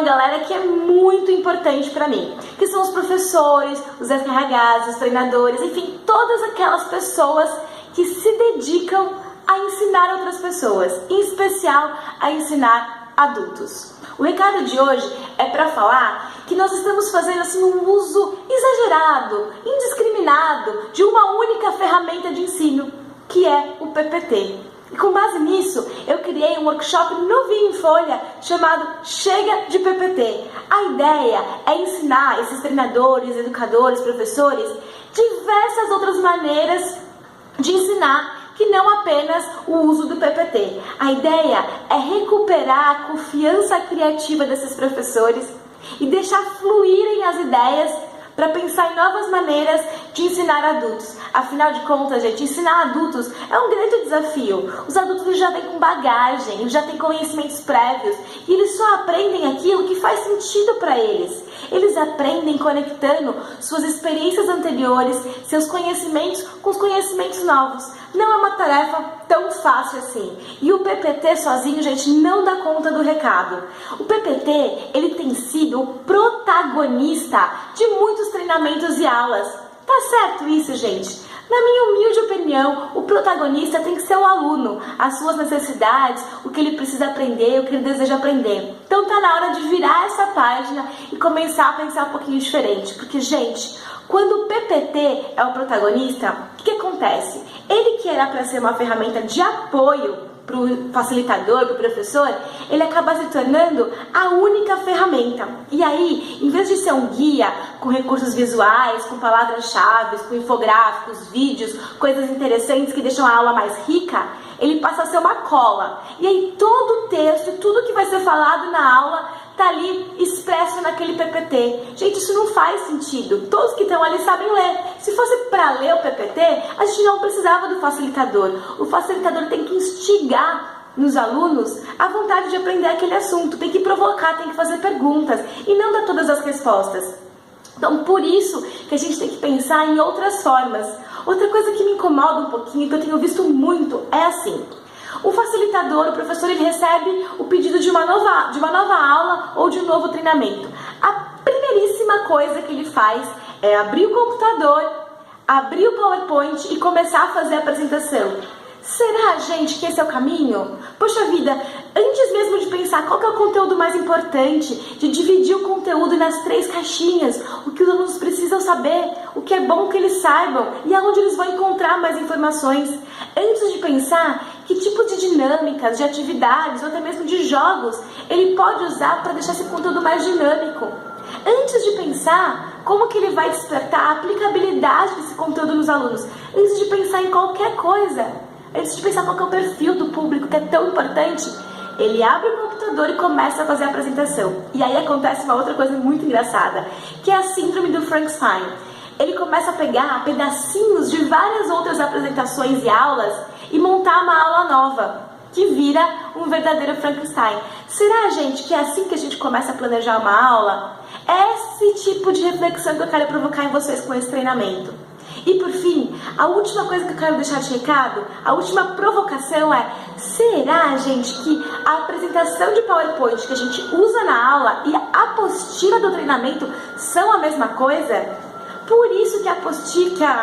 galera que é muito importante para mim, que são os professores, os RHs, os treinadores, enfim, todas aquelas pessoas que se dedicam a ensinar outras pessoas, em especial a ensinar adultos. O recado de hoje é para falar que nós estamos fazendo assim um uso exagerado, indiscriminado de uma única ferramenta de ensino, que é o PPT. E com base nisso, eu criei um workshop novinho em folha chamado Chega de PPT. A ideia é ensinar esses treinadores, educadores, professores diversas outras maneiras de ensinar que não apenas o uso do PPT. A ideia é recuperar a confiança criativa desses professores e deixar fluírem as ideias para pensar em novas maneiras de ensinar adultos. Afinal de contas, gente, ensinar adultos é um grande desafio. Os adultos já vêm com bagagem, eles já têm conhecimentos prévios e eles só aprendem aquilo que faz sentido para eles. Eles aprendem conectando suas experiências anteriores, seus conhecimentos com os conhecimentos novos. Não é uma tarefa tão fácil assim. E o PPT sozinho, gente, não dá conta do recado. O PPT, ele tem sido o protagonista de muitos treinamentos e aulas. Tá certo isso, gente? Na minha humilde opinião, o protagonista tem que ser o aluno, as suas necessidades, o que ele precisa aprender, o que ele deseja aprender. Então tá na hora de virar essa página e começar a pensar um pouquinho diferente. Porque, gente, quando o PPT é o protagonista, o que acontece? Ele que era para ser uma ferramenta de apoio para o facilitador, para o professor, ele acaba se tornando a única ferramenta. E aí, em vez de ser um guia com recursos visuais, com palavras-chave, com infográficos, vídeos, coisas interessantes que deixam a aula mais rica, ele passa a ser uma cola. E aí todo o texto, tudo que vai ser falado na aula, tá ali expresso naquele PPT. Gente, isso não faz sentido. Todos que estão ali sabem ler. Se fosse para ler o PPT, a gente não precisava do facilitador. O facilitador tem que instigar nos alunos a vontade de aprender aquele assunto. Tem que provocar, tem que fazer perguntas e não dar todas as respostas. Então, por isso que a gente tem que pensar em outras formas. Outra coisa que me incomoda um pouquinho, que eu tenho visto muito, é assim. O facilitador, o professor, ele recebe o pedido de uma nova aula ou de um novo treinamento. A primeiríssima coisa que ele faz é abrir o computador, abrir o PowerPoint e começar a fazer a apresentação. Será, gente, que esse é o caminho? Poxa vida, antes mesmo de pensar qual que é o conteúdo mais importante, de dividir o conteúdo nas 3 caixinhas, o que os alunos precisam saber, o que é bom que eles saibam e aonde eles vão encontrar mais informações. Antes de pensar que tipo de dinâmicas, de atividades ou até mesmo de jogos ele pode usar para deixar esse conteúdo mais dinâmico. Antes de pensar como que ele vai despertar a aplicabilidade desse conteúdo nos alunos. Antes de pensar em qualquer coisa. Antes de pensar qual que é o perfil do público, que é tão importante, ele abre o computador e começa a fazer a apresentação. E aí acontece uma outra coisa muito engraçada, que é a síndrome do Frankenstein. Ele começa a pegar pedacinhos de várias outras apresentações e aulas e montar uma aula nova, que vira um verdadeiro Frankenstein. Será, gente, que é assim que a gente começa a planejar uma aula? É esse tipo de reflexão que eu quero provocar em vocês com esse treinamento. E por fim, a última coisa que eu quero deixar de recado, a última provocação é: será, gente, que a apresentação de PowerPoint que a gente usa na aula e a apostila do treinamento são a mesma coisa? Por isso que a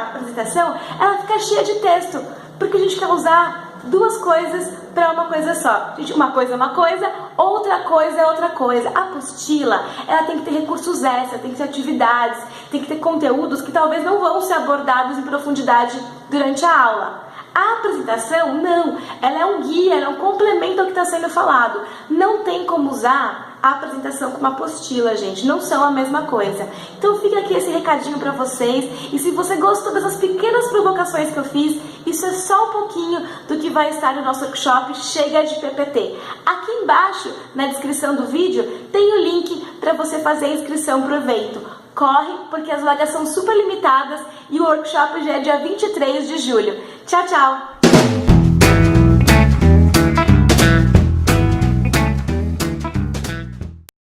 apresentação, ela fica cheia de texto, porque a gente quer usar 2 coisas para uma coisa só. Gente, uma coisa é uma coisa, outra coisa é outra coisa. A apostila, ela tem que ter recursos extras, tem que ter atividades, tem que ter conteúdos que talvez não vão ser abordados em profundidade durante a aula. A apresentação, não, ela é um guia, ela é um complemento ao que está sendo falado. Não tem como usar a apresentação como apostila, gente, não são a mesma coisa. Então fica aqui esse recadinho para vocês, e se você gostou dessas pequenas provocações que eu fiz, isso é só um pouquinho do que vai estar no nosso workshop Chega de PPT. Aqui embaixo, na descrição do vídeo, tem o link para você fazer a inscrição para o evento. Corre, porque as vagas são super limitadas e o workshop já é dia 23 de julho. Tchau, tchau!